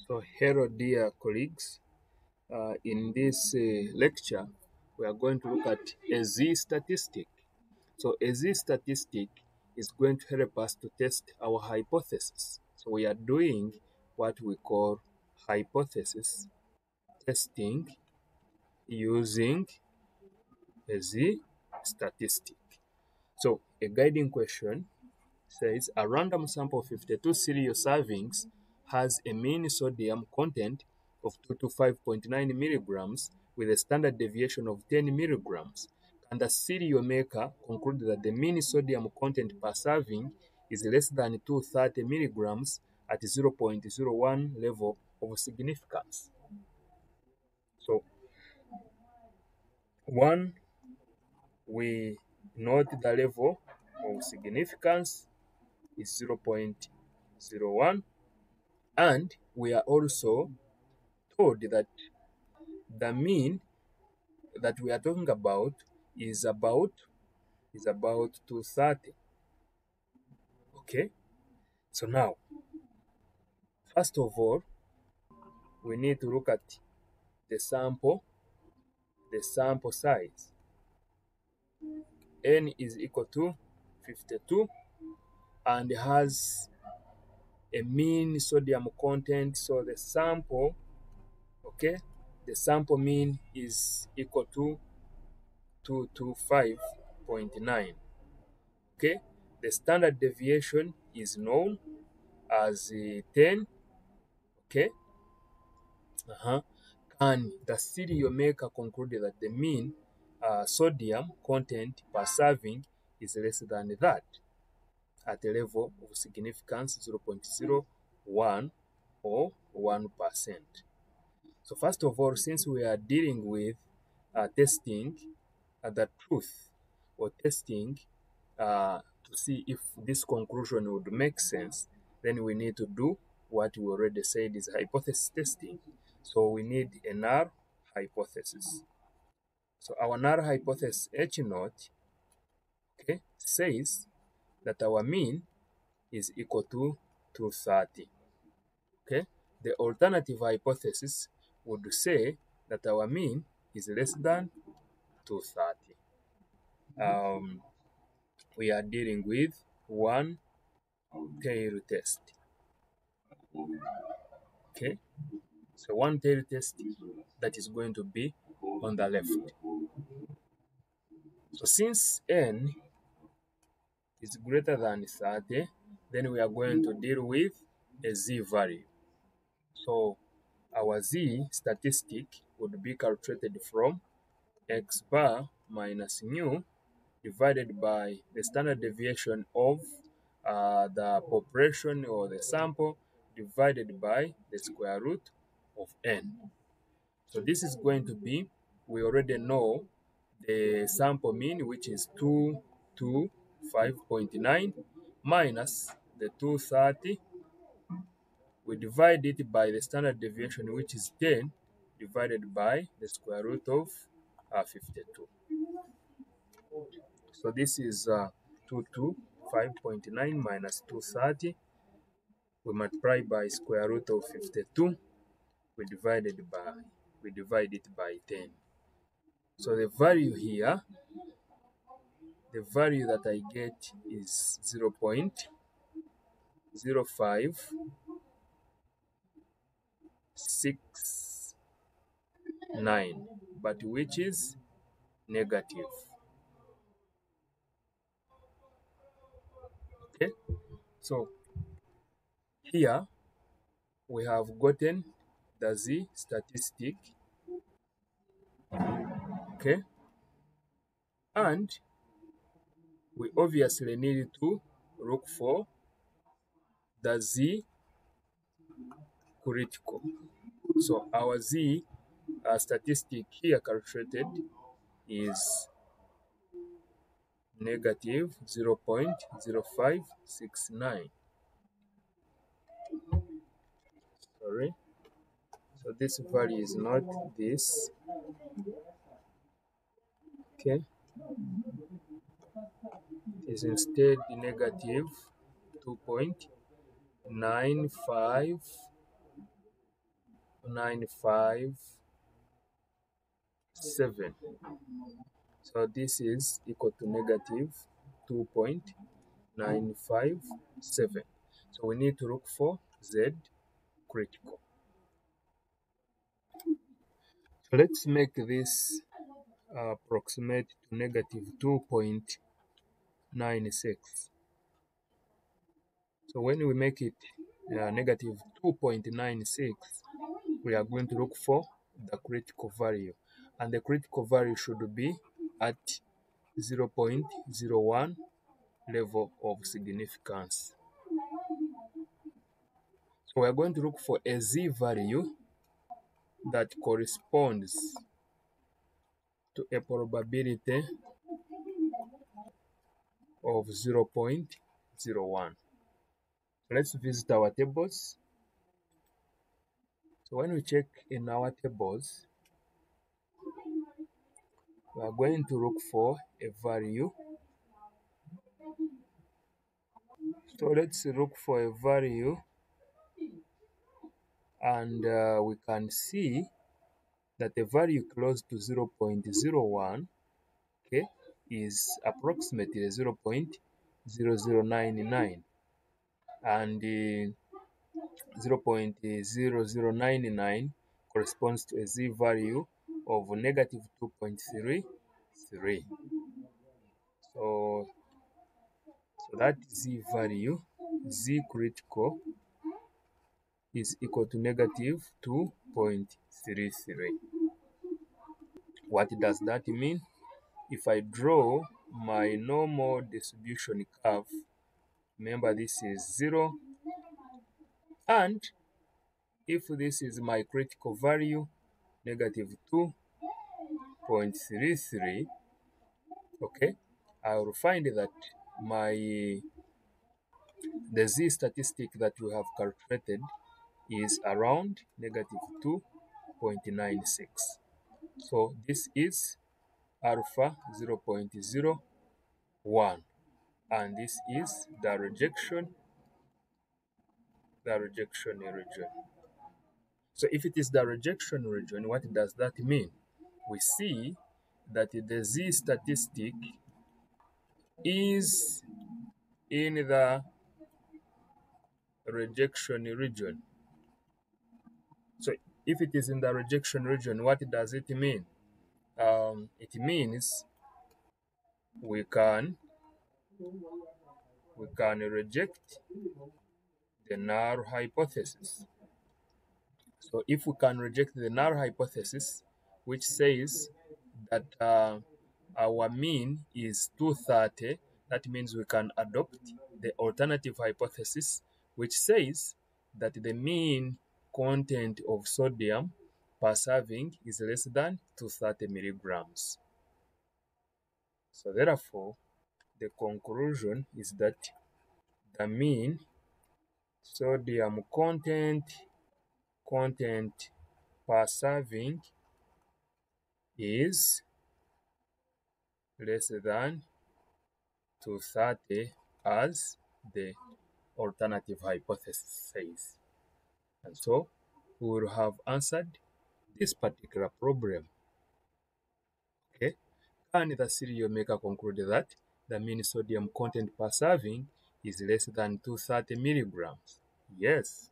So hello dear colleagues, in this lecture we are going to look at a Z-statistic. So a Z-statistic is going to help us to test our hypothesis. So we are doing what we call hypothesis testing using a Z-statistic. So a guiding question says a random sample of 52 cereal servings has a mean sodium content of 2 to 5.9 milligrams with a standard deviation of 10 milligrams. Can the cereal maker conclude that the mean sodium content per serving is less than 230 milligrams at 0.01 level of significance? So, one, we note the level of significance is 0.01, and we are also told that the mean that we are talking about is about 230. Okay, so now first of all we need to look at the sample size. N is equal to 52 and has a mean sodium content, so the sample, okay, the sample mean is equal to 225.9. Okay, the standard deviation is known as 10. Okay, and the cereal maker concluded that the mean sodium content per serving is less than that at a level of significance 0.01 or 1%. So first of all, since we are dealing with testing the truth, or testing to see if this conclusion would make sense, then we need to do what we already said is hypothesis testing. So we need a null hypothesis. So our null hypothesis H naught, okay, says that our mean is equal to 230. Okay, the alternative hypothesis would say that our mean is less than 230. We are dealing with one tail test. Okay, so one tail test that is going to be on the left. So since n is greater than 30, then we are going to deal with a z value. So our z statistic would be calculated from x bar minus nu divided by the standard deviation of the population or the sample divided by the square root of n. So this is going to be, we already know the sample mean, which is 225.9 minus the 230. We divide it by the standard deviation, which is 10, divided by the square root of 52. So this is 225.9 minus 230. We multiply by square root of 52. We divide it by 10. So the value here, the value that I get is 0.0569, but which is negative. Okay, so here we have gotten the Z statistic. Okay, and we obviously need to look for the Z critical. So our Z statistic here calculated is negative 0.0569. Sorry, so this value is not this. Okay, it is instead negative 2.95 2.957. So this is equal to negative 2.957. So we need to look for Z critical. So let's make this approximate to negative 2.96. So when we make it negative 2.96, we are going to look for the critical value. And the critical value should be at 0.01 level of significance. So we are going to look for a Z value that corresponds to a probability of 0.01. Let's visit our tables. So when we check in our tables, we are going to look for a value. So let's look for a value, and we can see that the value close to 0.01, okay, is approximately 0.0099, and 0.0099 corresponds to a Z value of negative 2.33. So that Z value, Z critical, is equal to negative 2.33. What does that mean? If I draw my normal distribution curve, remember this is 0, and if this is my critical value, negative 2.33, okay, I will find that the Z statistic that we have calculated is around negative 2.96. So this is alpha 0.01, and this is the rejection region. So if it is the rejection region, what does that mean? We see that the Z statistic is in the rejection region. So if it is in the rejection region, what does it mean? It means we can reject the null hypothesis. So if we can reject the null hypothesis, which says that our mean is 230, that means we can adopt the alternative hypothesis, which says that the mean content of sodium per serving is less than 230 milligrams. So therefore, the conclusion is that the mean sodium content per serving is less than 230, as the alternative hypothesis says. And so we will have answered this particular problem. Okay, can the cereal maker conclude that the mean sodium content per serving is less than 230 milligrams? Yes.